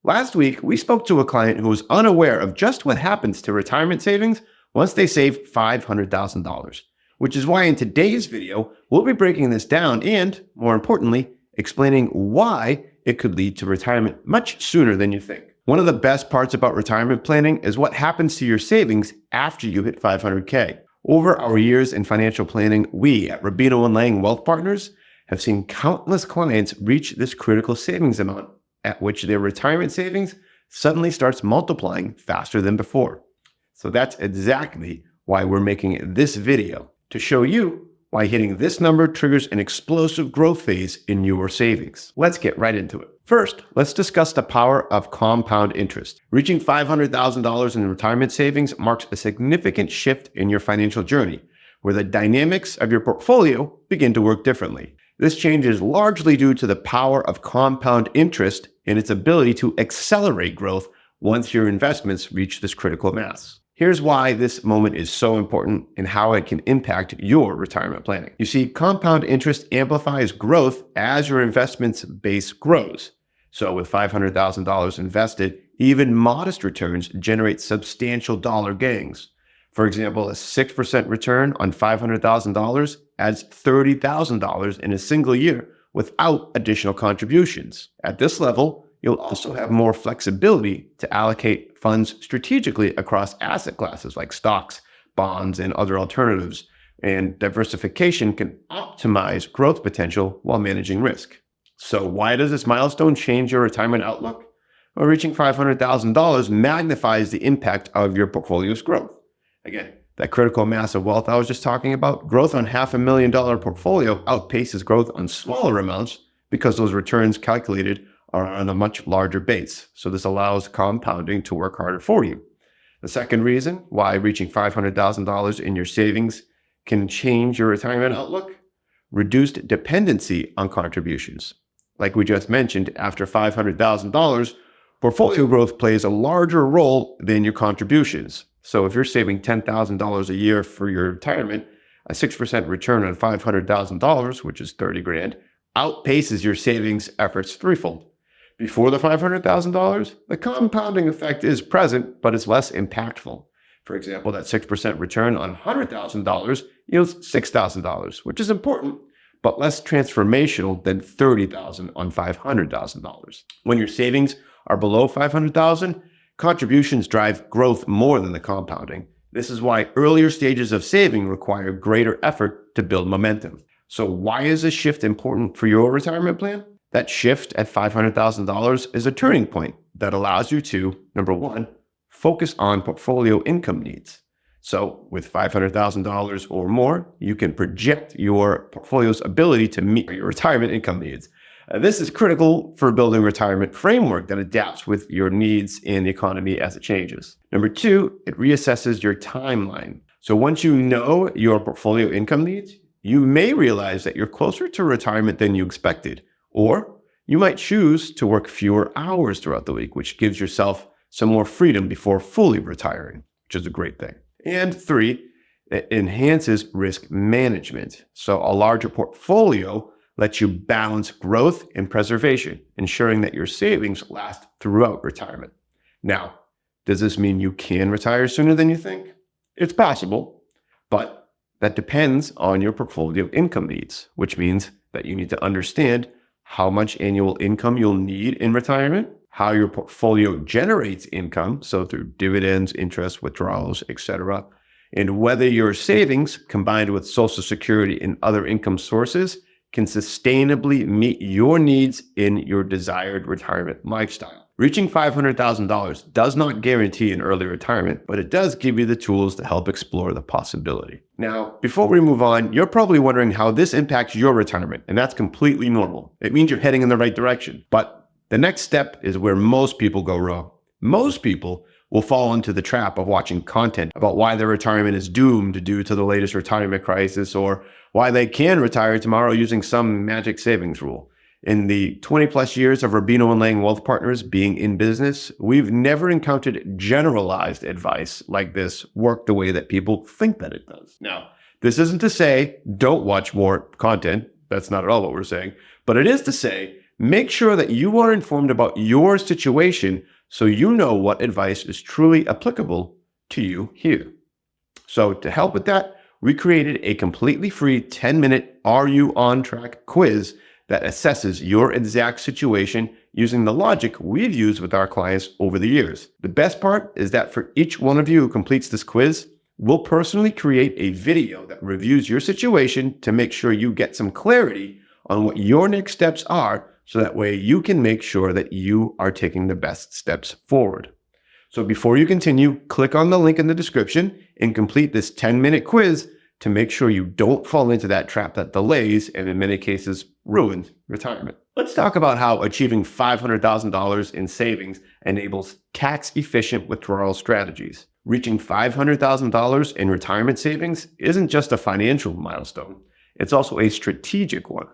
Last week, we spoke to a client who was unaware of just what happens to retirement savings once they save $500,000, which is why in today's video, we'll be breaking this down and, more importantly, explaining why it could lead to retirement much sooner than you think. One of the best parts about retirement planning is what happens to your savings after you hit 500K. Over our years in financial planning, we at Rubino & Lang Wealth Partners have seen countless clients reach this critical savings amount at which their retirement savings suddenly starts multiplying faster than before. So that's exactly why we're making this video, to show you why hitting this number triggers an explosive growth phase in your savings. Let's get right into it. First, let's discuss the power of compound interest. Reaching $500,000 in retirement savings marks a significant shift in your financial journey, where the dynamics of your portfolio begin to work differently. This change is largely due to the power of compound interest and its ability to accelerate growth once your investments reach this critical mass. Here's why this moment is so important and how it can impact your retirement planning. You see, compound interest amplifies growth as your investment's base grows. So with $500,000 invested, even modest returns generate substantial dollar gains. For example, a 6% return on $500,000 adds $30,000 in a single year without additional contributions. At this level, you'll also have more flexibility to allocate funds strategically across asset classes like stocks, bonds, and other alternatives. And diversification can optimize growth potential while managing risk. So why does this milestone change your retirement outlook? Well, reaching $500,000 magnifies the impact of your portfolio's growth. Again, that critical mass of wealth I was just talking about, growth on $500,000 portfolio outpaces growth on smaller amounts because those returns calculated are on a much larger base. So this allows compounding to work harder for you. The second reason why reaching $500,000 in your savings can change your retirement outlook: reduced dependency on contributions. Like we just mentioned, after $500,000, portfolio growth plays a larger role than your contributions. So if you're saving $10,000 a year for your retirement, a 6% return on $500,000, which is 30 grand, outpaces your savings efforts threefold. Before the $500,000, the compounding effect is present, but it's less impactful. For example, that 6% return on $100,000 yields $6,000, which is important, but less transformational than $30,000 on $500,000. When your savings are below $500,000, contributions drive growth more than the compounding. This is why earlier stages of saving require greater effort to build momentum. So why is this shift important for your retirement plan? That shift at $500,000 is a turning point that allows you to, number one, focus on portfolio income needs. So with $500,000 or more, you can project your portfolio's ability to meet your retirement income needs. This is critical for building a retirement framework that adapts with your needs and the economy as it changes. Number two, it reassesses your timeline. So once you know your portfolio income needs, you may realize that you're closer to retirement than you expected, or you might choose to work fewer hours throughout the week, which gives yourself some more freedom before fully retiring, which is a great thing. And three, it enhances risk management. So a larger portfolio lets you balance growth and preservation, ensuring that your savings last throughout retirement. Now, does this mean you can retire sooner than you think? It's possible, but that depends on your portfolio income needs, which means that you need to understand how much annual income you'll need in retirement, how your portfolio generates income, so through dividends, interest, withdrawals, etc., and whether your savings combined with Social Security and other income sources can sustainably meet your needs in your desired retirement lifestyle. Reaching $500,000 does not guarantee an early retirement, but it does give you the tools to help explore the possibility. Now, before we move on, you're probably wondering how this impacts your retirement, and that's completely normal. It means you're heading in the right direction. But the next step is where most people go wrong. Most people will fall into the trap of watching content about why their retirement is doomed due to the latest retirement crisis, or why they can retire tomorrow using some magic savings rule. In the 20 plus years of Rubino & Lang Wealth Partners being in business, we've never encountered generalized advice like this work the way that people think that it does. Now, this isn't to say don't watch more content. That's not at all what we're saying. But it is to say Make sure that you are informed about your situation so you know what advice is truly applicable to you here. So to help with that, we created a completely free 10-minute Are You On Track quiz that assesses your exact situation using the logic we've used with our clients over the years. The best part is that for each one of you who completes this quiz, we'll personally create a video that reviews your situation to make sure you get some clarity on what your next steps are, so that way you can make sure that you are taking the best steps forward. So before you continue, click on the link in the description and complete this 10-minute quiz to make sure you don't fall into that trap that delays and in many cases ruins retirement. Let's talk about how achieving $500,000 in savings enables tax-efficient withdrawal strategies. Reaching $500,000 in retirement savings isn't just a financial milestone, it's also a strategic one.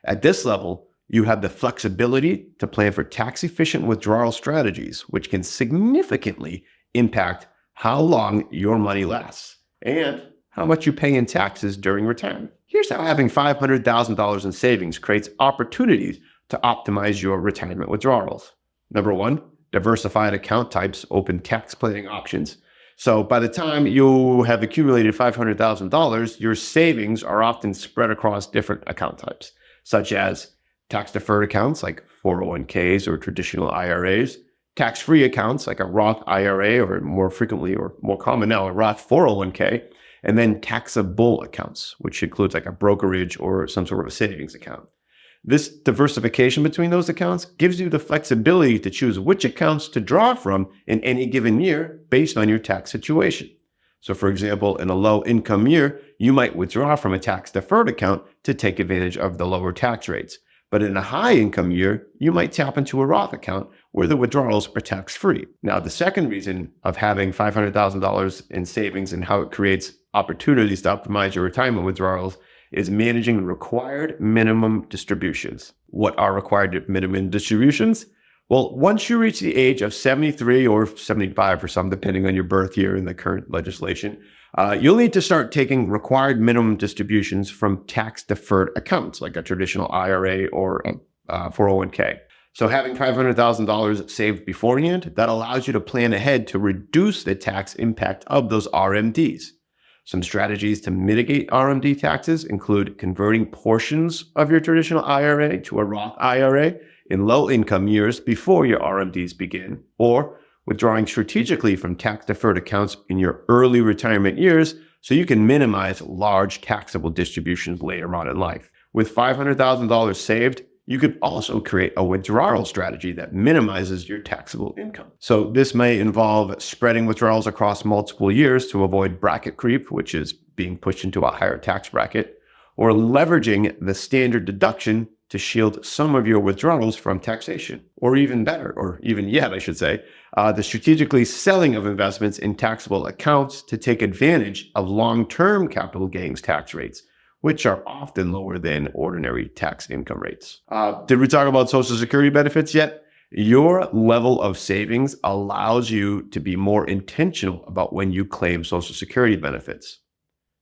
At this level, you have the flexibility to plan for tax-efficient withdrawal strategies, which can significantly impact how long your money lasts and how much you pay in taxes during retirement. Here's how having $500,000 in savings creates opportunities to optimize your retirement withdrawals. Number one, diversified account types open tax planning options. So by the time you have accumulated $500,000, your savings are often spread across different account types, such as tax-deferred accounts like 401ks or traditional IRAs, tax-free accounts like a Roth IRA, or more frequently or more common now, a Roth 401k, and then taxable accounts, which includes like a brokerage or some sort of a savings account. This diversification between those accounts gives you the flexibility to choose which accounts to draw from in any given year based on your tax situation. So for example, in a low income year, you might withdraw from a tax-deferred account to take advantage of the lower tax rates. But in a high income year, you might tap into a Roth account where the withdrawals are tax-free. Now, the second reason of having $500,000 in savings and how it creates opportunities to optimize your retirement withdrawals is managing required minimum distributions. What are required minimum distributions? Well, once you reach the age of 73 or 75 for some, depending on your birth year in the current legislation, you'll need to start taking required minimum distributions from tax-deferred accounts like a traditional IRA or a 401k. So having $500,000 saved beforehand, that allows you to plan ahead to reduce the tax impact of those RMDs. Some strategies to mitigate RMD taxes include converting portions of your traditional IRA to a Roth IRA in low-income years before your RMDs begin, or withdrawing strategically from tax-deferred accounts in your early retirement years so you can minimize large taxable distributions later on in life. With $500,000 saved, you could also create a withdrawal strategy that minimizes your taxable income. So this may involve spreading withdrawals across multiple years to avoid bracket creep, which is being pushed into a higher tax bracket, or leveraging the standard deduction to shield some of your withdrawals from taxation. Or even better, or even yet, I should say, the strategically selling of investments in taxable accounts to take advantage of long-term capital gains tax rates, which are often lower than ordinary tax income rates. Did we talk about Social Security benefits yet? Your level of savings allows you to be more intentional about when you claim Social Security benefits.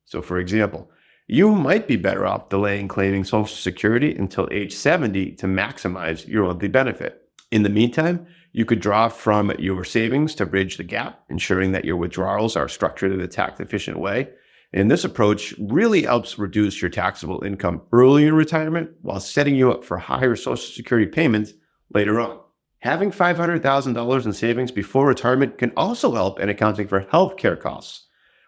So for example, you might be better off delaying claiming Social Security until age 70 to maximize your monthly benefit. In the meantime, you could draw from your savings to bridge the gap, ensuring that your withdrawals are structured in a tax-efficient way. And this approach really helps reduce your taxable income early in retirement while setting you up for higher Social Security payments later on. Having $500,000 in savings before retirement can also help in accounting for healthcare costs.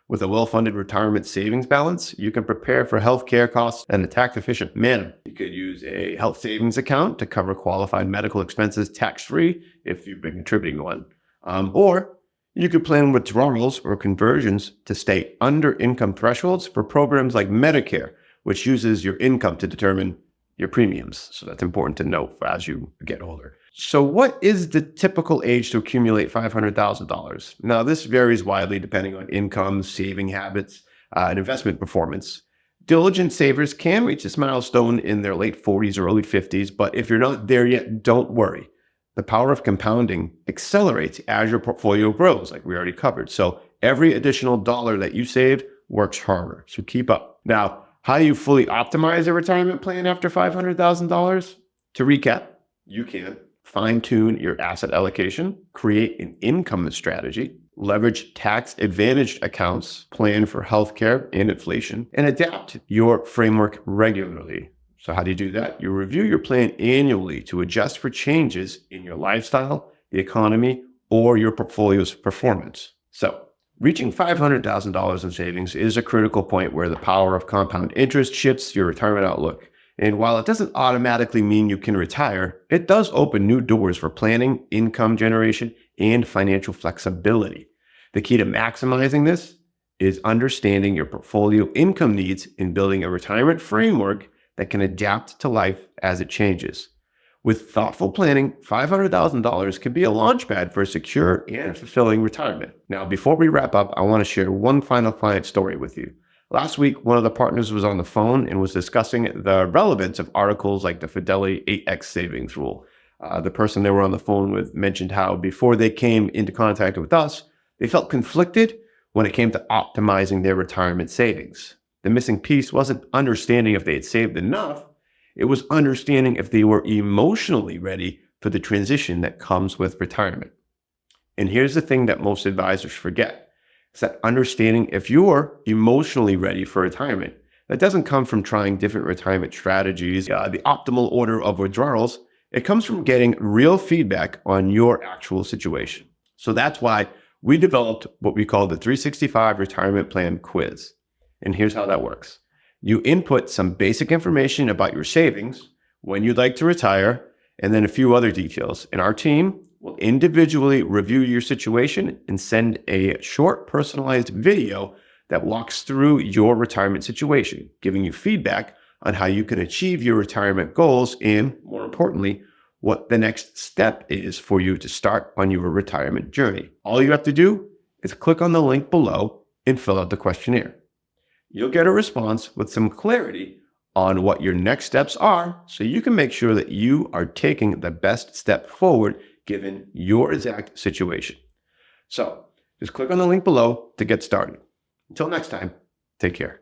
With a well-funded retirement savings balance, you can prepare for healthcare costs in a tax-efficient manner. You could use a health savings account to cover qualified medical expenses tax-free if you've been contributing one. Or you could plan withdrawals or conversions to stay under income thresholds for programs like Medicare, which uses your income to determine your premiums. So that's important to note as you get older. So what is the typical age to accumulate $500,000? Now, this varies widely depending on income, saving habits, and investment performance. Diligent savers can reach this milestone in their late 40s or early 50s, but if you're not there yet, don't worry. The power of compounding accelerates as your portfolio grows, like we already covered. So every additional dollar that you saved works harder. So keep up. Now, how do you fully optimize a retirement plan after $500,000? To recap, you can fine-tune your asset allocation, create an income strategy, leverage tax-advantaged accounts, plan for healthcare and inflation, and adapt your framework regularly. So how do you do that? You review your plan annually to adjust for changes in your lifestyle, the economy, or your portfolio's performance. So reaching $500,000 in savings is a critical point where the power of compound interest shifts your retirement outlook. And while it doesn't automatically mean you can retire, it does open new doors for planning, income generation, and financial flexibility. The key to maximizing this is understanding your portfolio income needs and building a retirement framework that can adapt to life as it changes. With thoughtful planning, $500,000 can be a launchpad for a secure and fulfilling retirement. Now, before we wrap up, I want to share one final client story with you. Last week, one of the partners was on the phone and was discussing the relevance of articles like the Fidelity 8X savings rule. The person they were on the phone with mentioned how before they came into contact with us, they felt conflicted when it came to optimizing their retirement savings. The missing piece wasn't understanding if they had saved enough. It was understanding if they were emotionally ready for the transition that comes with retirement. And here's the thing that most advisors forget. It's that understanding if you're emotionally ready for retirement. That doesn't come from trying different retirement strategies, the optimal order of withdrawals. It comes from getting real feedback on your actual situation. So that's why we developed what we call the 365 Retirement Plan Quiz. And here's how that works. You input some basic information about your savings, when you'd like to retire, and then a few other details. And our team will individually review your situation and send a short personalized video that walks through your retirement situation, giving you feedback on how you can achieve your retirement goals and, more importantly, what the next step is for you to start on your retirement journey. All you have to do is click on the link below and fill out the questionnaire. You'll get a response with some clarity on what your next steps are so you can make sure that you are taking the best step forward given your exact situation. So just click on the link below to get started. Until next time, take care.